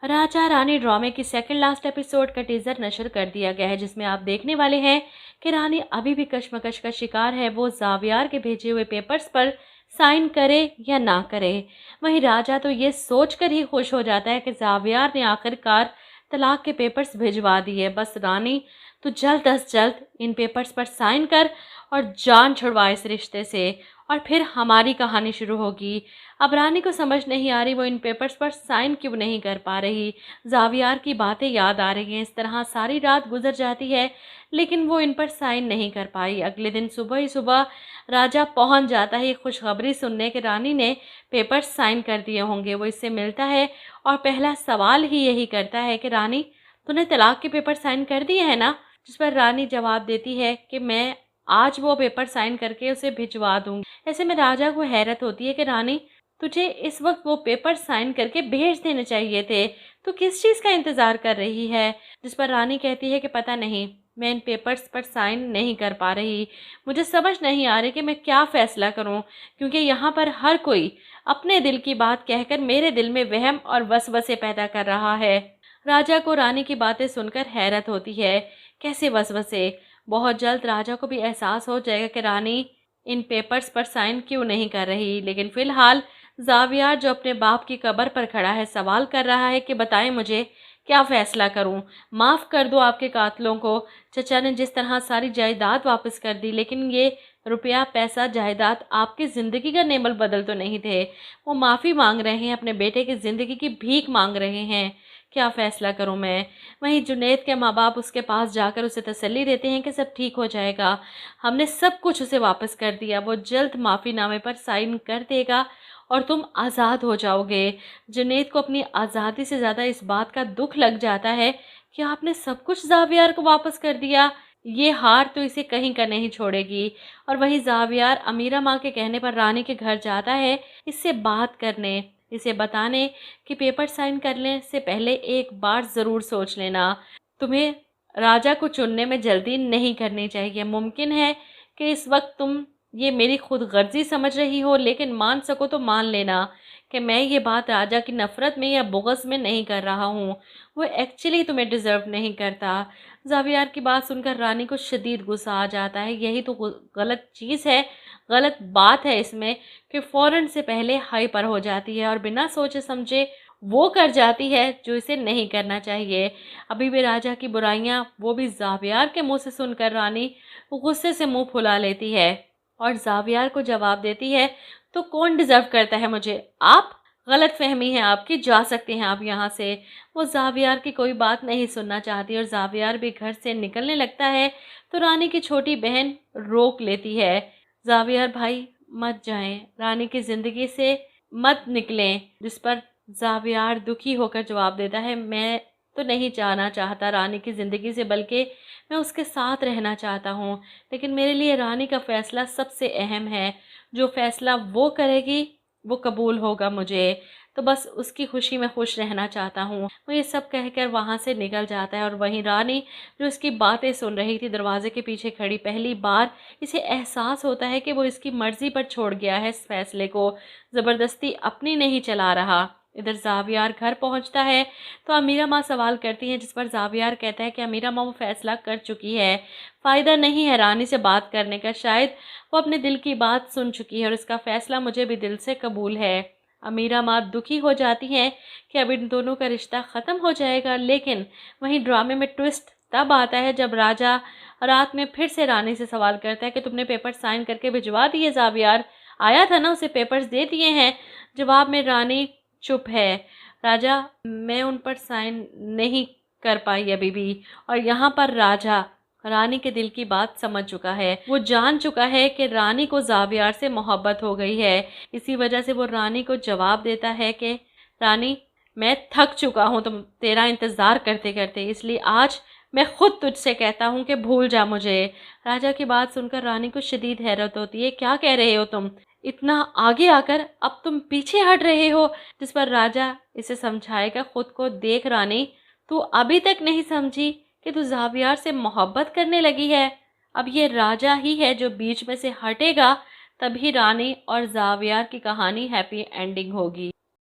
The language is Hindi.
राजा रानी ड्रामे की सेकंड लास्ट एपिसोड का टीजर नशर कर दिया गया है, जिसमें आप देखने वाले हैं कि रानी अभी भी कशमकश का शिकार है। वो ज़ावियार के भेजे हुए पेपर्स पर साइन करे या ना करे। वहीं राजा तो ये सोचकर ही खुश हो जाता है कि ज़ावियार ने आखिरकार तलाक के पेपर्स भिजवा दिए। बस रानी तो जल्द अज जल्द इन पेपर्स पर साइन कर और जान छुड़वा इस रिश्ते से, और फिर हमारी कहानी शुरू होगी। अब रानी को समझ नहीं आ रही वो इन पेपर्स पर साइन क्यों नहीं कर पा रही। ज़ावियार की बातें याद आ रही हैं। इस तरह सारी रात गुजर जाती है, लेकिन वो इन पर साइन नहीं कर पाई। अगले दिन सुबह ही सुबह राजा पहुंच जाता है ये खुशखबरी सुनने कि रानी ने पेपर साइन कर दिए होंगे। वो इससे मिलता है और पहला सवाल ही यही करता है कि रानी, तूने तलाक के पेपर साइन कर दिए हैं ना? जिस पर रानी जवाब देती है कि मैं आज वो पेपर साइन करके उसे भिजवा दूंगी। ऐसे में राजा को हैरत होती है कि रानी, तुझे इस वक्त वो पेपर साइन करके भेज देने चाहिए थे, तो किस चीज़ का इंतज़ार कर रही है? जिस पर रानी कहती है कि पता नहीं, मैं इन पेपर्स पर साइन नहीं कर पा रही। मुझे समझ नहीं आ रही कि मैं क्या फ़ैसला करूं, क्योंकि यहाँ पर हर कोई अपने दिल की बात कहकर मेरे दिल में वहम और वसवसे पैदा कर रहा है। राजा को रानी की बातें सुनकर हैरत होती है। कैसे वसवसे? बहुत जल्द राजा को भी एहसास हो जाएगा कि रानी इन पेपर्स पर साइन क्यों नहीं कर रही। लेकिन फ़िलहाल ज़ावियार, जो अपने बाप की कब्र पर खड़ा है, सवाल कर रहा है कि बताएं मुझे क्या फ़ैसला करूं। माफ़ कर दो आपके कातलों को। चचा ने जिस तरह सारी जायदाद वापस कर दी, लेकिन ये रुपया पैसा जायदाद आपकी ज़िंदगी का नेमल बदल तो नहीं थे। वो माफ़ी मांग रहे हैं, अपने बेटे की ज़िंदगी की भीख मांग रहे हैं। क्या फ़ैसला करूं मैं? वहीं जुनैद के माँ बाप उसके पास जाकर उसे तसल्ली देते हैं कि सब ठीक हो जाएगा, हमने सब कुछ उसे वापस कर दिया, वो जल्द माफ़ीनामे पर साइन कर देगा और तुम आज़ाद हो जाओगे। जुनैद को अपनी आज़ादी से ज़्यादा इस बात का दुख लग जाता है कि आपने सब कुछ ज़ावियार को वापस कर दिया। ये हार तो इसे कहीं का नहीं छोड़ेगी। और वहीं ज़ावियार अमीरा माँ के कहने पर रानी के घर जाता है इससे बात करने, इसे बताने कि पेपर साइन करने से पहले एक बार ज़रूर सोच लेना। तुम्हें राजा को चुनने में जल्दी नहीं करनी चाहिए। मुमकिन है कि इस वक्त तुम ये मेरी खुद गर्जी समझ रही हो, लेकिन मान सको तो मान लेना कि मैं ये बात राजा की नफ़रत में या बुग़्ज़ में नहीं कर रहा हूँ। वो एक्चुअली तुम्हें डिज़र्व नहीं करता। ज़ावियार की बात सुनकर रानी को शदीद गुस्सा आ जाता है। यही तो गलत चीज़ है, गलत बात है इसमें कि फ़ौरन से पहले हाई पर हो जाती है और बिना सोचे समझे वो कर जाती है जो इसे नहीं करना चाहिए। अभी भी राजा की बुराइयां, वो भी ज़ावियार के मुंह से सुनकर रानी गुस्से से मुंह फुला लेती है और ज़ावियार को जवाब देती है, तो कौन डिज़र्व करता है मुझे? आप? गलत फहमी है आपकी, जा सकते हैं आप यहाँ से। वो ज़ावियार की कोई बात नहीं सुनना चाहती और ज़ावियार भी घर से निकलने लगता है तो रानी की छोटी बहन रोक लेती है। ज़ावियार भाई, मत जाएं, रानी की ज़िंदगी से मत निकलें। जिस पर ज़ावियार दुखी होकर जवाब देता है, मैं तो नहीं जाना चाहता रानी की ज़िंदगी से, बल्कि मैं उसके साथ रहना चाहता हूँ। लेकिन मेरे लिए रानी का फ़ैसला सबसे अहम है। जो फ़ैसला वो करेगी वो कबूल होगा मुझे, तो बस उसकी खुशी में खुश रहना चाहता हूँ। वो ये सब कहकर वहाँ से निकल जाता है और वहीं रानी, जो इसकी बातें सुन रही थी दरवाजे के पीछे खड़ी, पहली बार इसे एहसास होता है कि वो इसकी मर्ज़ी पर छोड़ गया है इस फैसले को, ज़बरदस्ती अपनी नहीं चला रहा। इधर ज़ावियार घर पहुंचता है तो अमीरा माँ सवाल करती हैं, जिस पर ज़ावियार कहता है कि अमीरा माँ वो फैसला कर चुकी है, फ़ायदा नहीं है रानी से बात करने का, शायद वो अपने दिल की बात सुन चुकी है और इसका फ़ैसला मुझे भी दिल से कबूल है। अमीरा माँ दुखी हो जाती हैं कि अब इन दोनों का रिश्ता ख़त्म हो जाएगा। लेकिन वहीं ड्रामे में ट्विस्ट तब आता है जब राजा रात में फिर से रानी से सवाल करता है कि तुमने पेपर साइन करके भिजवा दिए? ज़ावियार आया था ना, उसे पेपर्स दे दिए हैं? जवाब में रानी चुप है। राजा, मैं उन पर साइन नहीं कर पाई अभी भी। और यहाँ पर राजा रानी के दिल की बात समझ चुका है। वो जान चुका है कि रानी को ज़ावियार से मोहब्बत हो गई है। इसी वजह से वो रानी को जवाब देता है कि रानी, मैं थक चुका हूँ तुम तेरा इंतज़ार करते करते, इसलिए आज मैं खुद तुझसे कहता हूँ कि भूल जा मुझे। राजा की बात सुनकर रानी को शदीद हैरत होती है। क्या कह रहे हो तुम? इतना आगे आकर अब तुम पीछे हट रहे हो? जिस पर राजा इसे समझाएगा, खुद को देख रानी, तू अभी तक नहीं समझी कि तू ज़ावियार से मोहब्बत करने लगी है। अब ये राजा ही है जो बीच में से हटेगा, तभी रानी और ज़ावियार की कहानी हैप्पी एंडिंग होगी।